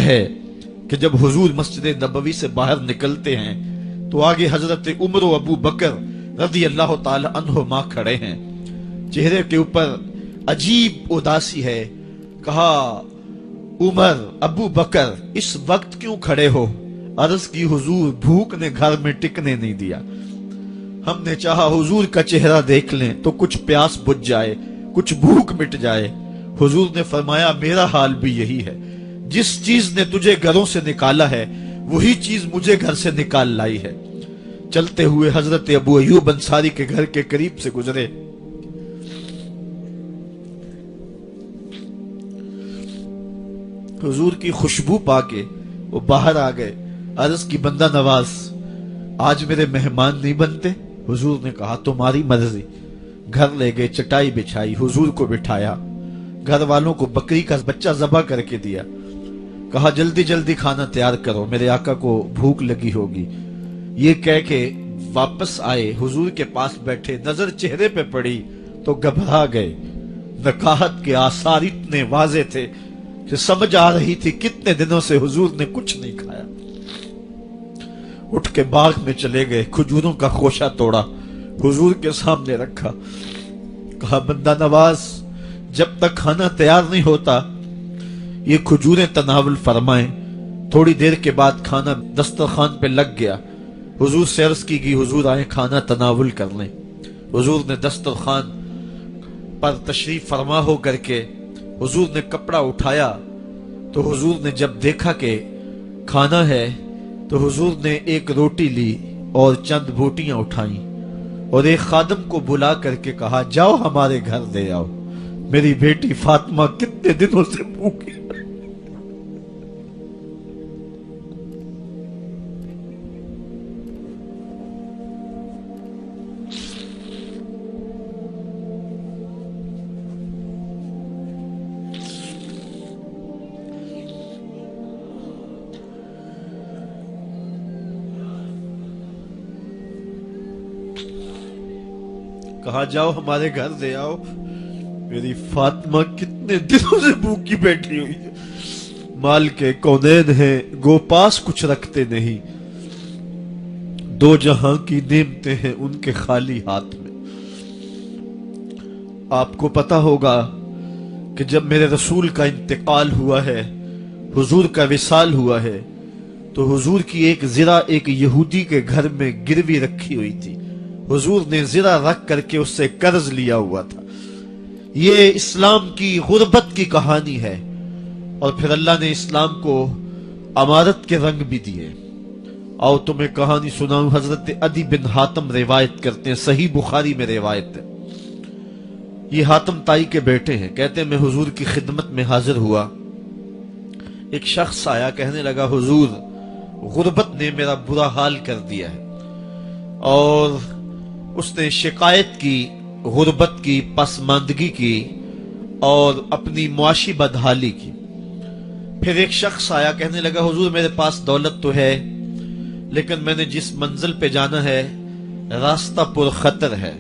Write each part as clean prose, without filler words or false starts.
ہے کہ جب حضور مسجد نبوی سے باہر نکلتے ہیں تو آگے حضرت عمر و ابو بکر رضی اللہ تعالی عنہما کھڑے ہیں، چہرے کے اوپر عجیب اداسی ہے۔ کہا عمر ابو بکر اس وقت کیوں کھڑے ہو؟ عرض کی حضور بھوک نے گھر میں ٹکنے نہیں دیا، ہم نے چاہا حضور کا چہرہ دیکھ لیں تو کچھ پیاس بجھ جائے، کچھ بھوک مٹ جائے۔ حضور نے فرمایا میرا حال بھی یہی ہے، جس چیز نے تجھے گھروں سے نکالا ہے وہی چیز مجھے گھر سے نکال لائی ہے۔ چلتے ہوئے حضرت ابو ایوب انصاری کے گھر کے قریب سے گزرے، حضور کی خوشبو پا کے وہ باہر آ گئے۔ عرض کی بندہ نواز آج میرے مہمان نہیں بنتے؟ حضور نے کہا تمہاری مرضی۔ گھر لے گئے، چٹائی بچھائی، حضور کو بٹھایا، گھر والوں کو بکری کا بچہ ذبح کر کے دیا، کہا جلدی جلدی کھانا تیار کرو، میرے آقا کو بھوک لگی ہوگی۔ یہ کہہ کے واپس آئے، حضور کے پاس بیٹھے، نظر چہرے پہ پڑی تو گھبرا گئے۔ نکاحت کے آثار اتنے واضح تھے کہ سمجھ آ رہی تھی کتنے دنوں سے حضور نے کچھ نہیں کھایا۔ اٹھ کے باغ میں چلے گئے، کھجوروں کا خوشہ توڑا، حضور کے سامنے رکھا، کہا بندہ نواز جب تک کھانا تیار نہیں ہوتا یہ کھجوریں تناول فرمائیں۔ تھوڑی دیر کے بعد کھانا دسترخوان پہ لگ گیا، حضور سے عرض کی گئی حضور آئیں کھانا تناول کر لیں۔ حضور نے دسترخوان پر تشریف فرما ہو کر کے حضور نے کپڑا اٹھایا تو حضور نے جب دیکھا کہ کھانا ہے تو حضور نے ایک روٹی لی اور چند بوٹیاں اٹھائیں اور ایک خادم کو بلا کر کے کہا جاؤ ہمارے گھر دے آؤ، میری بیٹی فاطمہ کتنے دنوں سے بھوکی۔ کہا جاؤ ہمارے گھر دے آؤ، میری فاطمہ کتنے دنوں سے بھوکی بیٹھی ہوئی ہے۔ مال کے کونین ہیں گو پاس کچھ رکھتے نہیں، دو جہاں کی نعمتیں ہیں ان کے خالی ہاتھ میں۔ آپ کو پتا ہوگا کہ جب میرے رسول کا انتقال ہوا ہے، حضور کا وصال ہوا ہے، تو حضور کی ایک زرہ ایک یہودی کے گھر میں گروی رکھی ہوئی تھی، حضور نے زرہ رکھ کر کے اس سے قرض لیا ہوا تھا۔ یہ اسلام کی غربت کی کہانی ہے، اور پھر اللہ نے اسلام کو امارت کے رنگ بھی دیے۔ آؤ تمہیں کہانی سناؤں، حضرت عدی بن حاتم روایت کرتے ہیں، صحیح بخاری میں روایت ہے۔ یہ حاتم تائی کے بیٹے ہیں، کہتے ہیں میں حضور کی خدمت میں حاضر ہوا، ایک شخص آیا کہنے لگا حضور غربت نے میرا برا حال کر دیا ہے، اور اس نے شکایت کی غربت کی، پسماندگی کی اور اپنی معاشی بدحالی کی۔ پھر ایک شخص آیا کہنے لگا حضور میرے پاس دولت تو ہے لیکن میں نے جس منزل پہ جانا ہے راستہ پر خطر ہے،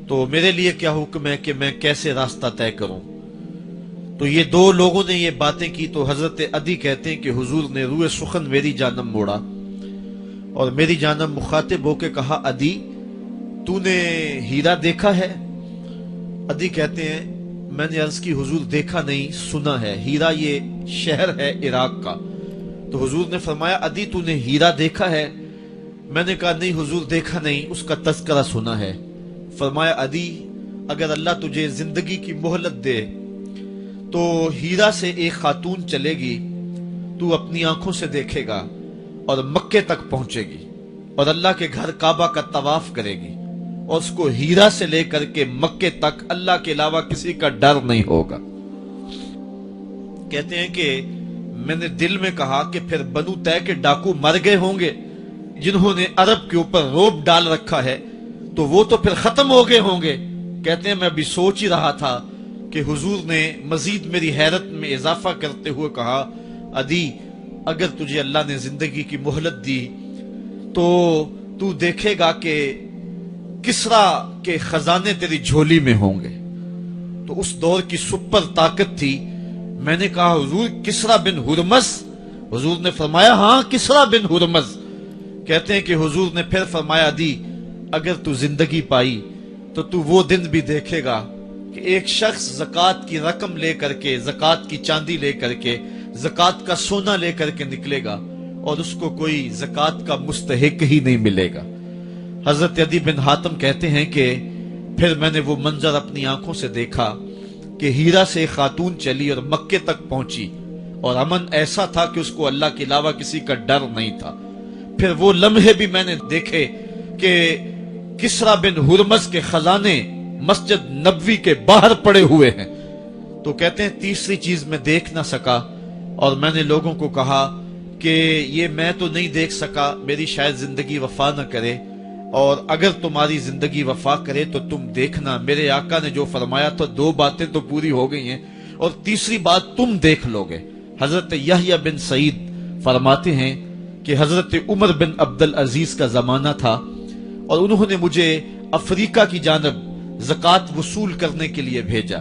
تو میرے لیے کیا حکم ہے کہ میں کیسے راستہ طے کروں؟ تو یہ دو لوگوں نے یہ باتیں کی تو حضرت عدی کہتے ہیں کہ حضور نے روئے سخن میری جانب موڑا اور میری جانب مخاطب ہو کے کہا عدی تو نے ہیرا دیکھا ہے؟ عدی کہتے ہیں میں نے عرض کی حضور دیکھا نہیں، سنا ہے، ہیرا یہ شہر ہے عراق کا۔ تو حضور نے فرمایا عدی تو نے ہیرا دیکھا ہے؟ میں نے کہا نہیں حضور دیکھا نہیں، اس کا تذکرہ سنا ہے۔ فرمایا عدی اگر اللہ تجھے زندگی کی مہلت دے تو ہیرا سے ایک خاتون چلے گی، تو اپنی آنکھوں سے دیکھے گا اور مکے تک پہنچے گی اور اللہ کے گھر کعبہ کا طواف کرے گی، اور اس کو ہیرا سے لے کر کے مکے تک اللہ کے علاوہ کسی کا ڈر نہیں ہوگا۔ کہتے ہیں کہ میں نے دل میں کہا کہ پھر بنو طے کے ڈاکو مر گئے ہوں گے جنہوں نے عرب کے اوپر روب ڈال رکھا ہے، تو وہ تو پھر ختم ہو گئے ہوں گے۔ کہتے ہیں میں ابھی سوچ ہی رہا تھا کہ حضور نے مزید میری حیرت میں اضافہ کرتے ہوئے کہا عدی اگر تجھے اللہ نے زندگی کی مہلت دی تو تو دیکھے گا کہ کسرا کے خزانے تیری جھولی میں ہوں گے۔ تو اس دور کی سپر طاقت تھی۔ میں نے کہا حضور کسرا بن ہرمز حضور نے فرمایا ہاں کسرا بن ہرمز. کہتے ہیں کہ حضور نے پھر فرمایا دی اگر تو زندگی پائی تو تو وہ دن بھی دیکھے گا کہ ایک شخص زکوٰۃ کی رقم لے کر کے، زکوٰۃ کی چاندی لے کر کے، زکوٰۃ کا سونا لے کر کے نکلے گا اور اس کو کوئی زکوٰۃ کا مستحق ہی نہیں ملے گا. حضرت عدی بن حاتم کہتے ہیں کہ پھر میں نے وہ منظر اپنی آنکھوں سے دیکھا کہ ہیرا سے ایک خاتون چلی اور مکے تک پہنچی اور امن ایسا تھا کہ اس کو اللہ کے علاوہ کسی کا ڈر نہیں تھا. پھر وہ لمحے بھی میں نے دیکھے کہ کسرا بن ہرمز کے خزانے مسجد نبوی کے باہر پڑے ہوئے ہیں. تو کہتے ہیں تیسری چیز میں دیکھ نہ سکا اور میں نے لوگوں کو کہا کہ یہ میں تو نہیں دیکھ سکا، میری شاید زندگی وفا نہ کرے، اور اگر تمہاری زندگی وفا کرے تو تم دیکھنا میرے آقا نے جو فرمایا تو 2 باتیں تو پوری ہو گئی ہیں اور تیسری بات تم دیکھ لو گے. حضرت یحییٰ بن سعید فرماتے ہیں کہ حضرت عمر بن عبدالعزیز کا زمانہ تھا اور انہوں نے مجھے افریقہ کی جانب زکوٰۃ وصول کرنے کے لیے بھیجا.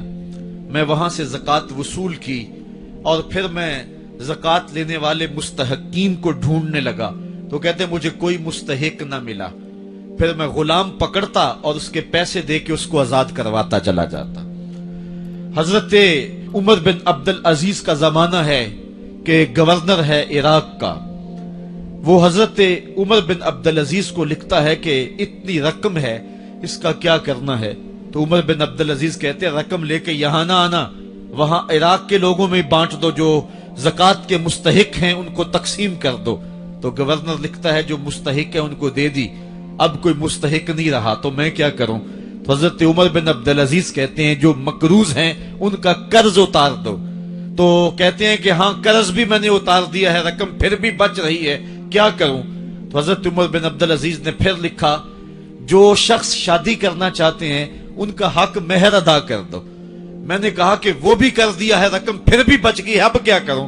میں وہاں سے زکوٰۃ وصول کی اور پھر میں زکوٰۃ لینے والے مستحقین کو ڈھونڈنے لگا. تو کہتے مجھے کوئی مستحق نہ ملا. پھر میں غلام پکڑتا اور اس کے پیسے دے کے اس کو آزاد کرواتا چلا جاتا. حضرت عمر بن عبدالعزیز کا زمانہ ہے کہ گورنر ہے عراق کا. وہ حضرت عمر بن عبدالعزیز کو لکھتا ہے کہ اتنی رقم ہے، اس کا کیا کرنا ہے؟ تو عمر بن عبدالعزیز کہتے ہیں رقم لے کے یہاں نہ آنا، وہاں عراق کے لوگوں میں بانٹ دو، جو زکوٰۃ کے مستحق ہیں ان کو تقسیم کر دو. تو گورنر لکھتا ہے جو مستحق ہے ان کو دے دی، اب کوئی مستحق نہیں رہا تو میں کیا کروں؟ تو حضرت عمر بن عبدالعزیز کہتے ہیں جو مقروض ہیں ان کا قرض اتار دو. تو کہتے ہیں کہ ہاں قرض بھی میں نے اتار دیا ہے، رقم پھر بھی بچ رہی ہے، کیا کروں؟ تو حضرت عمر بن عبدالعزیز نے پھر لکھا جو شخص شادی کرنا چاہتے ہیں ان کا حق مہر ادا کر دو. میں نے کہا کہ وہ بھی کر دیا ہے، رقم پھر بھی بچ گئی، اب کیا کروں؟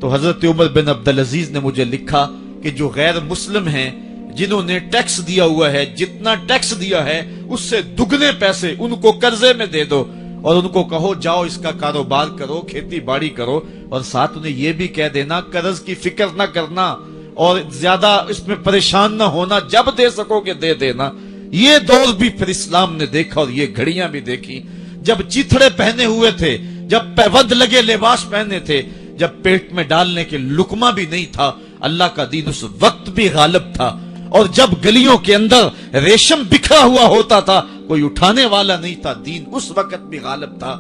تو حضرت عمر بن عبدالعزیز نے مجھے لکھا کہ جو غیر مسلم ہیں جنہوں نے ٹیکس دیا ہوا ہے، جتنا ٹیکس دیا ہے اس سے دگنے پیسے ان کو قرضے میں دے دو اور ان کو کہو جاؤ اس کا کاروبار کرو، کھیتی باڑی کرو، اور ساتھ انہیں یہ بھی کہہ دینا قرض کی فکر نہ کرنا اور زیادہ اس میں پریشان نہ ہونا، جب دے سکو گے دے دینا. یہ دور بھی پھر اسلام نے دیکھا اور یہ گھڑیاں بھی دیکھی جب چیتھڑے پہنے ہوئے تھے، جب پیود لگے لباس پہنے تھے، جب پیٹ میں ڈالنے کے لقمہ بھی نہیں تھا. اللہ کا دین اس وقت بھی غالب تھا، اور جب گلیوں کے اندر ریشم بکھرا ہوا ہوتا تھا کوئی اٹھانے والا نہیں تھا، دین اس وقت بھی غالب تھا.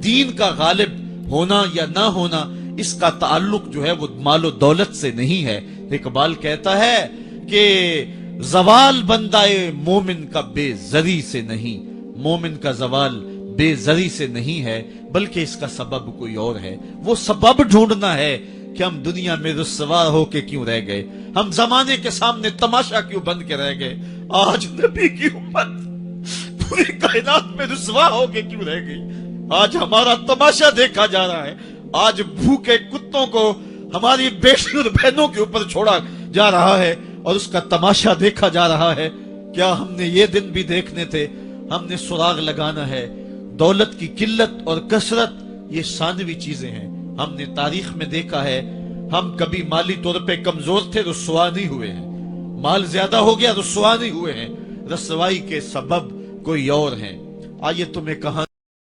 دین کا غالب ہونا یا نہ ہونا اس کا تعلق جو ہے وہ مال و دولت سے نہیں ہے. اقبال کہتا ہے کہ زوال بندہ مومن کا بے زری سے نہیں، مومن کا زوال بے زری سے نہیں ہے بلکہ اس کا سبب کوئی اور ہے. وہ سبب ڈھونڈنا ہے کہ ہم دنیا میں رسوا ہو کے کیوں رہ گئے، ہم زمانے کے سامنے تماشا کیوں بن کے رہ گئے. آج نبی کی امت پوری کائنات میں رسوا ہو کے کیوں رہ گئی. آج ہمارا تماشا دیکھا جا رہا ہے، آج بھوکے کتوں کو ہماری بیٹی اور بہنوں کے اوپر چھوڑا جا رہا ہے اور اس کا تماشا دیکھا جا رہا ہے. کیا ہم نے یہ دن بھی دیکھنے تھے؟ ہم نے سراغ لگانا ہے. دولت کی قلت اور کثرت یہ ثانوی چیزیں ہیں. ہم نے تاریخ میں دیکھا ہے ہم کبھی مالی طور پہ کمزور تھے، رسوا نہیں ہوئے ہیں. مال زیادہ ہو گیا، رسوا نہیں ہوئے ہیں. رسوائی کے سبب کوئی اور ہیں. آئیے تمہیں کہاں